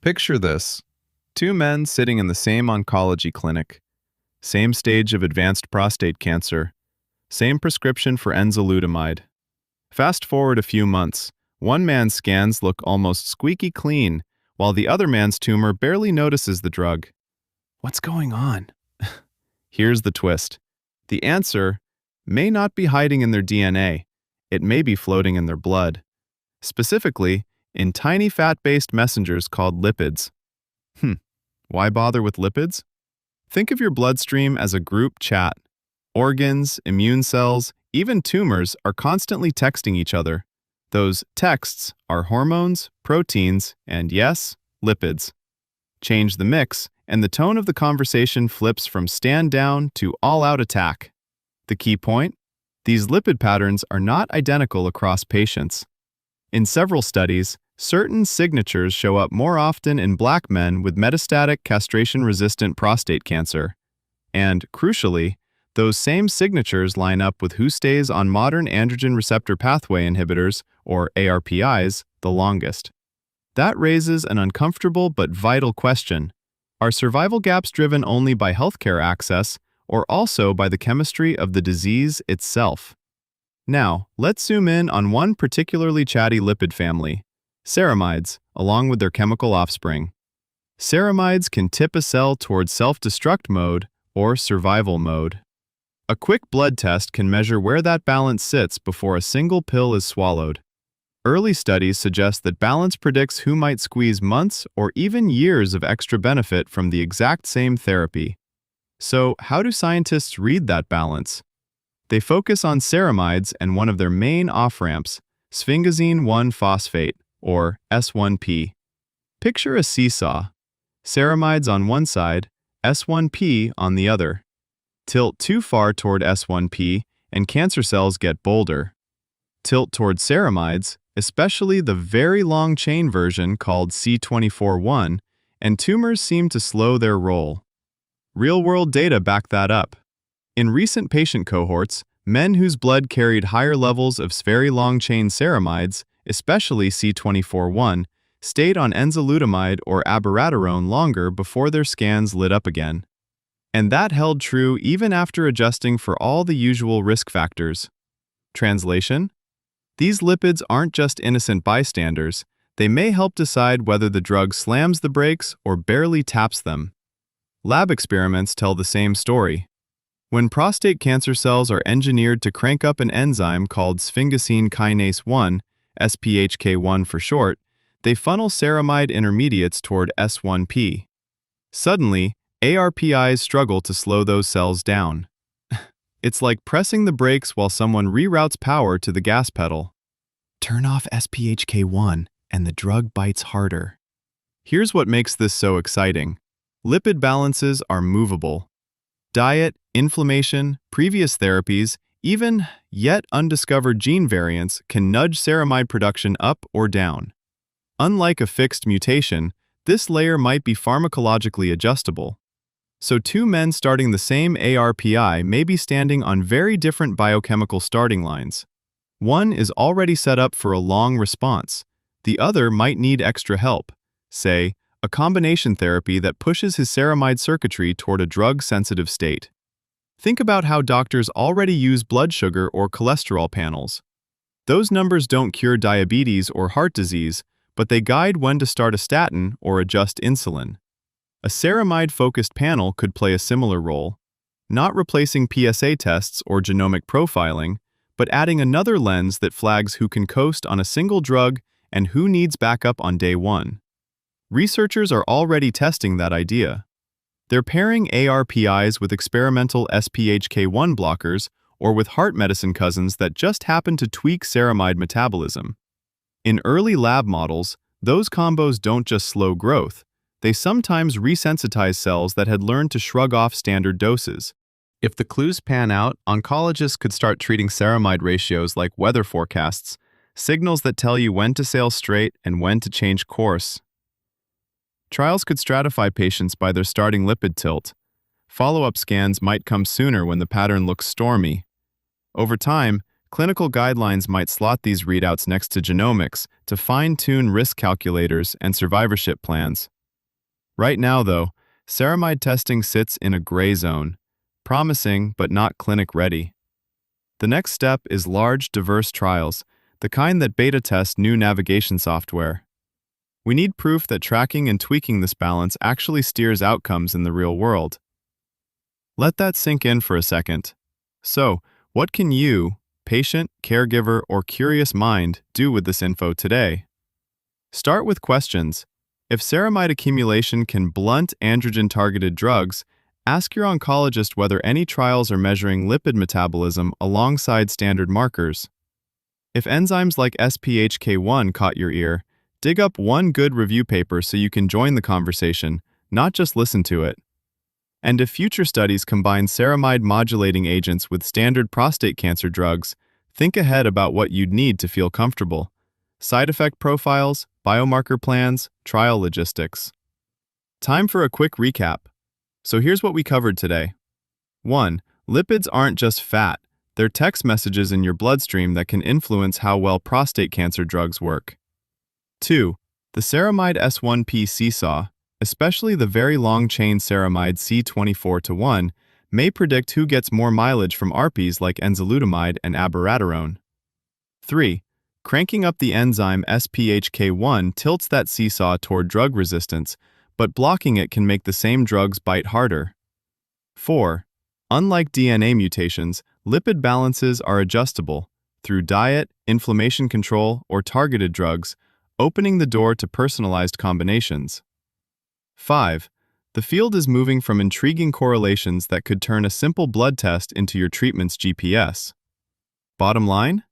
Picture this. Two men sitting in the same oncology clinic, same stage of advanced prostate cancer, same prescription for enzalutamide. Fast forward a few months, one man's scans look almost squeaky clean, while the other man's tumor barely notices the drug. What's going on? Here's the twist. The answer may not be hiding in their DNA. It may be floating in their blood. Specifically, in tiny fat-based messengers called lipids. Why bother with lipids? Think of your bloodstream as a group chat. Organs, immune cells, even tumors are constantly texting each other. Those texts are hormones, proteins, and yes, lipids. Change the mix, and the tone of the conversation flips from stand down to all-out attack. The key point? These lipid patterns are not identical across patients. In several studies, certain signatures show up more often in Black men with metastatic castration-resistant prostate cancer. And, crucially, those same signatures line up with who stays on modern androgen receptor pathway inhibitors, or ARPIs, the longest. That raises an uncomfortable but vital question. Are survival gaps driven only by healthcare access, or also by the chemistry of the disease itself? Now, let's zoom in on one particularly chatty lipid family, ceramides, along with their chemical offspring. Ceramides can tip a cell towards self-destruct mode or survival mode. A quick blood test can measure where that balance sits before a single pill is swallowed. Early studies suggest that balance predicts who might squeeze months or even years of extra benefit from the exact same therapy. So, how do scientists read that balance? They focus on ceramides and one of their main off-ramps, sphingosine 1-phosphate, or S1P. Picture a seesaw. Ceramides on one side, S1P on the other. Tilt too far toward S1P, and cancer cells get bolder. Tilt toward ceramides, especially the very long chain version called C24-1, and tumors seem to slow their roll. Real-world data back that up. In recent patient cohorts, men whose blood carried higher levels of very long-chain ceramides, especially C24-1, stayed on enzalutamide or abiraterone longer before their scans lit up again. And that held true even after adjusting for all the usual risk factors. Translation? These lipids aren't just innocent bystanders. They may help decide whether the drug slams the brakes or barely taps them. Lab experiments tell the same story. When prostate cancer cells are engineered to crank up an enzyme called sphingosine kinase 1, SPHK1 for short, they funnel ceramide intermediates toward S1P. Suddenly, ARPIs struggle to slow those cells down. It's like pressing the brakes while someone reroutes power to the gas pedal. Turn off SPHK1, and the drug bites harder. Here's what makes this so exciting. Lipid balances are movable. Diet, inflammation, previous therapies, even yet undiscovered gene variants can nudge ceramide production up or down. Unlike a fixed mutation, this layer might be pharmacologically adjustable. So two men starting the same ARPI may be standing on very different biochemical starting lines. One is already set up for a long response. The other might need extra help, say, a combination therapy that pushes his ceramide circuitry toward a drug-sensitive state. Think about how doctors already use blood sugar or cholesterol panels. Those numbers don't cure diabetes or heart disease, but they guide when to start a statin or adjust insulin. A ceramide-focused panel could play a similar role, not replacing PSA tests or genomic profiling, but adding another lens that flags who can coast on a single drug and who needs backup on day one. Researchers are already testing that idea. They're pairing ARPIs with experimental SPHK1 blockers or with heart medicine cousins that just happen to tweak ceramide metabolism. In early lab models, those combos don't just slow growth, they sometimes resensitize cells that had learned to shrug off standard doses. If the clues pan out, oncologists could start treating ceramide ratios like weather forecasts, signals that tell you when to sail straight and when to change course. Trials could stratify patients by their starting lipid tilt. Follow-up scans might come sooner when the pattern looks stormy. Over time, clinical guidelines might slot these readouts next to genomics to fine-tune risk calculators and survivorship plans. Right now, though, ceramide testing sits in a gray zone, promising but not clinic-ready. The next step is large, diverse trials, the kind that beta test new navigation software. We need proof that tracking and tweaking this balance actually steers outcomes in the real world. Let that sink in for a second. So, what can you, patient, caregiver, or curious mind, do with this info today? Start with questions. If ceramide accumulation can blunt androgen-targeted drugs, ask your oncologist whether any trials are measuring lipid metabolism alongside standard markers. If enzymes like SPHK1 caught your ear, dig up one good review paper so you can join the conversation, not just listen to it. And if future studies combine ceramide modulating agents with standard prostate cancer drugs, think ahead about what you'd need to feel comfortable. Side effect profiles, biomarker plans, trial logistics. Time for a quick recap. So here's what we covered today. 1. Lipids aren't just fat, they're text messages in your bloodstream that can influence how well prostate cancer drugs work. 2. The ceramide S1P seesaw, especially the very long-chain ceramide C24-1, may predict who gets more mileage from ARPIs like enzalutamide and abiraterone. 3. Cranking up the enzyme SPHK1 tilts that seesaw toward drug resistance, but blocking it can make the same drugs bite harder. 4. Unlike DNA mutations, lipid balances are adjustable through diet, inflammation control, or targeted drugs, opening the door to personalized combinations. 5. The field is moving from intriguing correlations that could turn a simple blood test into your treatment's GPS. Bottom line?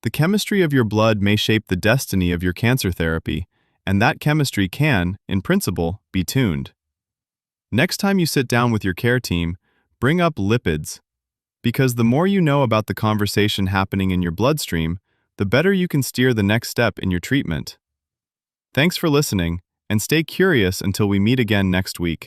The chemistry of your blood may shape the destiny of your cancer therapy, and that chemistry can, in principle, be tuned. Next time you sit down with your care team, bring up lipids, because the more you know about the conversation happening in your bloodstream, the better you can steer the next step in your treatment. Thanks for listening, and stay curious until we meet again next week.